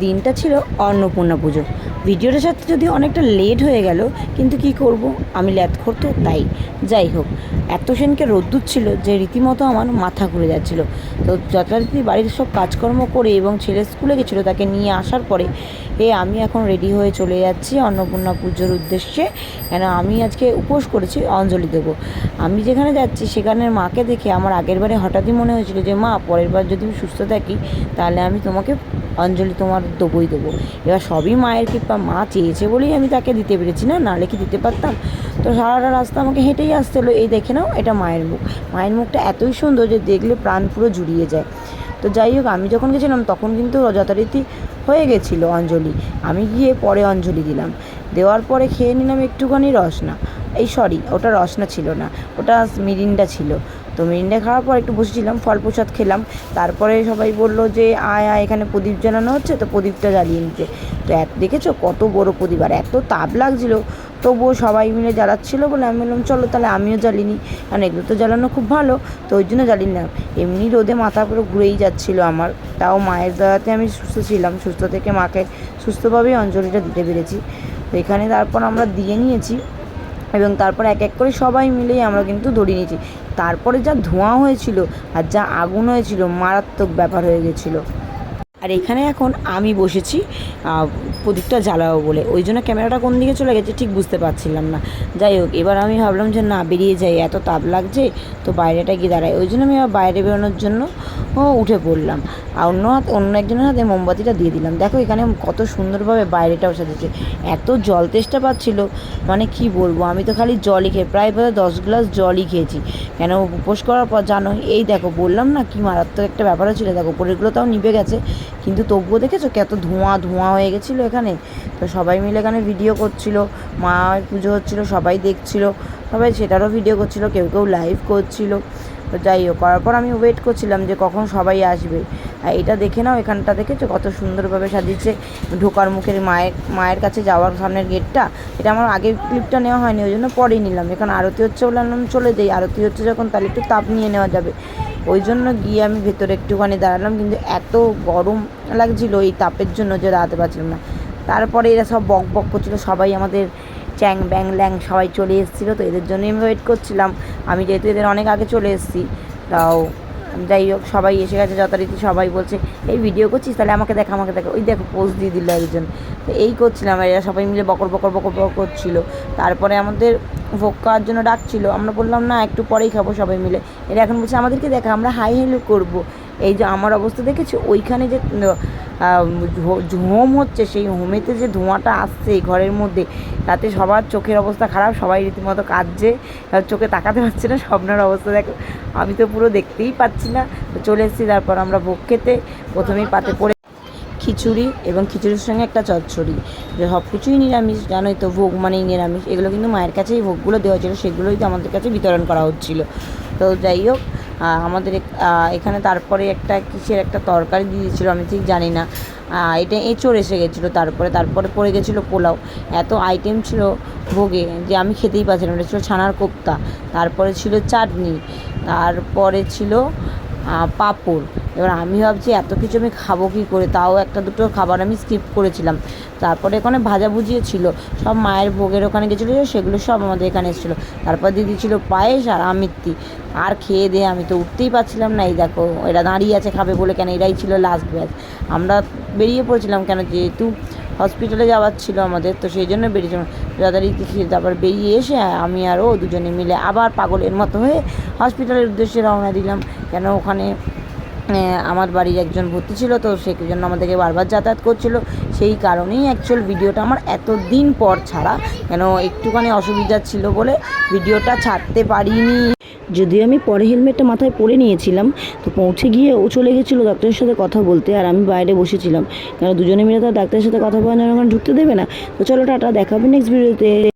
দিনটা ছিল অন্নপূর্ণা পুজো। ভিডিওটার সাথে যদি অনেকটা লেট হয়ে গেল, কিন্তু কি করব, আমি ল্যাথখোর তো, তাই যাই হোক। এত সেনকে রোদ্দুর ছিল যে রীতিমতো আমার মাথা ঘুরে যাচ্ছিল। তো যথারীতি বাড়ির সব কাজকর্ম করে এবং ছেলে স্কুলে গেছিলো, তাকে নিয়ে আসার পরে আমি এখন রেডি হয়ে চলে যাচ্ছি অন্নপূর্ণা পুজোর উদ্দেশ্যে। কেন আমি আজকে উপোস করেছি, অঞ্জলি দেবো। আমি যেখানে যাচ্ছি সেখানের মাকে দেখে আমার আগের বারে হঠাৎই মনে হয়েছিল যে মা, পরের বার যদি আমি সুস্থ থাকি তাহলে আমি তোমাকে অঞ্জলি তোমার দেবই দেবো। এবার সবই মায়ের কৃপা, মা চেয়েছে বলেই আমি তাকে দিতে পেরেছি, না নাহলে কি দিতে পারতাম? তো সারাটা রাস্তা আমাকে হেঁটেই আসতে হলো। এই দেখে নাও, এটা মায়ের মুখ। মায়ের মুখটা এতই সুন্দর যে দেখলে প্রাণ পুরো জুড়িয়ে যায়। তো যাই হোক, আমি যখন গেছিলাম তখন কিন্তু যথারীতি হয়ে গেছিলো অঞ্জলি। আমি গিয়ে পরে অঞ্জলি দিলাম। দেওয়ার পরে খেয়ে নিলাম একটুখানি রসনা। সরি, ওটা রসনা ছিল না, ওটা মিরিন্ডা ছিল। তো মিরিন্ডা খাওয়ার পর একটু বসেছিলাম, ফল প্রসাদ খেলাম। তারপরে সবাই বললো যে আয় আয়, এখানে প্রদীপ জ্বালানো হচ্ছে, তো প্রদীপটা জ্বালিয়ে নিতে। তো দেখেছো কত বড় প্রদীপ, আর এত তাপ লাগছিলো, তবুও সবাই মিলে জ্বালাচ্ছিলো বলে আমি বললাম চলো তাহলে আমিও জ্বালিনি, কারণ এগুলো তো জ্বালানো খুব ভালো। তো ওই জন্য জ্বালিয়ে নিলাম। এমনি রোদে মাথা পুরো ঘুরেই যাচ্ছিলো আমার, তাও মায়ের দয়াতে আমি সুস্থ ছিলাম। সুস্থ থেকে মাকে সুস্থভাবেই অঞ্জলিটা দিতে পেরেছি। তো এখানে তারপর আমরা দিয়ে নিয়েছি এবং তারপর এক এক করে সবাই মিলেই আমরা কিন্তু ধরিয়ে নিয়েছি। তারপরে যা ধোঁয়া হয়েছিল আর যা আগুন হয়েছিল, মারাত্মক ব্যাপার হয়ে গেছিলো। আর এখানে এখন আমি বসেছি প্রদীপটা জ্বালাবো বলে, ওই জন্য ক্যামেরাটা কোন দিকে চলে গেছে ঠিক বুঝতে পারছিলাম না। যাই হোক, এবার আমি ভাবলাম যে না, বেরিয়ে যাই, এত তাপ লাগছে, তো বাইরেটা গিয়ে দাঁড়াই। ওই জন্য আমি আবার বাইরে বেরোনোর জন্য উঠে পড়লাম। আর অন্য একজনের হাতে মোমবাতিটা দিয়ে দিলাম। দেখো এখানে কত সুন্দরভাবে বাইরেটাও সাজিয়েছে। এত জল তেষ্টা পাচ্ছিল, মানে কি বলবো, আমি তো খালি জলই খেয়ে প্রায় 10 গ্লাস জলই খেয়েছি। কেন, উপোস করার পর জানো, এই দেখো বললাম না কি মারাত্মক একটা ব্যাপার হচ্ছিলো। দেখো উপরেরগুলো তাও নিভে গেছে, কিন্তু তবুও দেখেছো কত ধোঁয়া হয়ে গেছিলো এখানে। তো সবাই মিলে এখানে ভিডিও করছিল, মায়ের পুজো হচ্ছিলো, সবাই দেখছিল, সবাই সেটারও ভিডিও করছিল, কেউ কেউ লাইভ করছিল। তো যাই হোক, করার পর আমি ওয়েট করছিলাম যে কখন সবাই আসবে। আর এটা দেখে নাও, এখানটা দেখেছো কত সুন্দরভাবে সাজিয়েছে। ঢোকার মুখের মায়ের কাছে যাওয়ার সামনের গেটটা, এটা আমার আগের ক্লিপটা নেওয়া হয়নি, ওই জন্য পরেই নিলাম। এখানে আরতি হচ্ছে বলে আমি চলে যাই, আরতি হচ্ছে যখন তাহলে একটু তাপ নিয়ে নেওয়া যাবে। ওই জন্য গিয়ে আমি ভেতরে একটুখানি দাঁড়ালাম, কিন্তু এত গরম লাগছিলো এই তাপের জন্য যে দাঁড়াতে পারছিলাম না। তারপরে এরা সব বক বক করছিলো, সবাই আমাদের চ্যাং ব্যাং ল্যাং সবাই চলে এসেছিলো। তো এদের জন্যই আমি ওয়েট করছিলাম, আমি যেহেতু এদের অনেক আগে চলে এসেছি। তাও যাই হোক, সবাই এসে গেছে যথারীতি। সবাই বলছে এই ভিডিও করছিস, তাহলে আমাকে দেখা। ওই দেখো পোস্ট দিয়ে দিল একজন। তো এই করছিলাম, এরা সবাই মিলে বকর বকর করছিলো। তারপরে আমাদের ভোগ খাওয়ার জন্য ডাকছিল, আমরা বললাম না, একটু পরেই খাবো সবাই মিলে। এরা এখন বলছে আমাদেরকে দেখা, আমরা হাই হেলো করবো। এই যে আমার অবস্থা দেখেছি, ওইখানে যে হোম হচ্ছে, সেই হোমেতে যে ধোঁয়াটা আসছে এই ঘরের মধ্যে, তাতে সবার চোখের অবস্থা খারাপ, সবাই রীতিমতো কাঁদছে, চোখে তাকাতে পারছে না। স্বপ্নের অবস্থা দেখো, আমি তো পুরো দেখতেই পাচ্ছি না। তো চলে এসেছি তারপর আমরা ভোগ খেতে। প্রথমেই পাতে পড়ে খিচুড়ি এবং খিচুড়ির সঙ্গে একটা চচ্চড়ি, যে সব কিছুই নিরামিষ, জানোই তো, ভোগ মানেই নিরামিষ। এগুলো কিন্তু মায়ের কাছেই ভোগগুলো দেওয়া ছিল, সেগুলোই তো আমাদের কাছে বিতরণ করা হচ্ছিল। তো যাই হোক, আমাদের এখানে তারপরে একটা কিসের একটা তরকারি দিয়েছিলো, আমি ঠিক জানি না। এটা এঁচোড় এসে গেছিলো। তারপরে পড়ে গেছিলো পোলাও। এত আইটেম ছিল ভোগে যে আমি খেতেই পারছিলাম। এটা ছিল ছানার কোপ্তা, তারপরে ছিল চাটনি, তারপরে ছিল পাঁপড়। এবার আমি ভাবছি এত কিছু আমি খাবো কী করে, তাও একটা দুটো খাবার আমি স্কিপ করেছিলাম। তারপরে এখানে ভাজাভুজিও ছিল, সব মায়ের ভোগের ওখানে গেছিলো, সেগুলো সব আমাদের এখানে এসেছিলো। তারপর দিদি ছিল পায়েস আর আমিত্তি। আর খেয়ে দিয়ে আমি তো উঠতেই পারছিলাম না। এই দেখো এরা দাঁড়িয়ে আছে খাবে বলে, কেন এরাই ছিল লাস্ট ব্যাচ। আমরা বেরিয়ে পড়েছিলাম, কেন যেহেতু হসপিটালে যাওয়ার ছিল আমাদের, তো সেই জন্য বেরিয়েছিলাম যথারীতি খেয়ে। তারপর বেরিয়ে এসে আমি আর ও দুজনে মিলে আবার পাগলের মতো হয়ে হসপিটালের উদ্দেশ্যে রওনা দিলাম। কেন ওখানে আমার বাড়ির একজন ভর্তি ছিল, তো সেই জন্য আমাদেরকে বারবার যাতায়াত করছিল। সেই কারণেই অ্যাকচুয়াল ভিডিওটা আমার এত দিন পর ছাড়া, কেন একটুখানি অসুবিধা ছিল বলে ভিডিওটা ছাড়তে পারিনি। যদিও আমি পরে হেলমেটটা মাথায় পরে নিয়েছিলাম। তো পৌঁছে গিয়ে ও চলে গেছিলো ডাক্তারের সাথে কথা বলতে, আর আমি বাইরে বসেছিলাম, কেন দুজনে মিলে তো ডাক্তারের সাথে কথা বলার জন্য ঢুকতে দেবে না। তো চলো টাটা, দেখা হবে নেক্সট ভিডিওতে।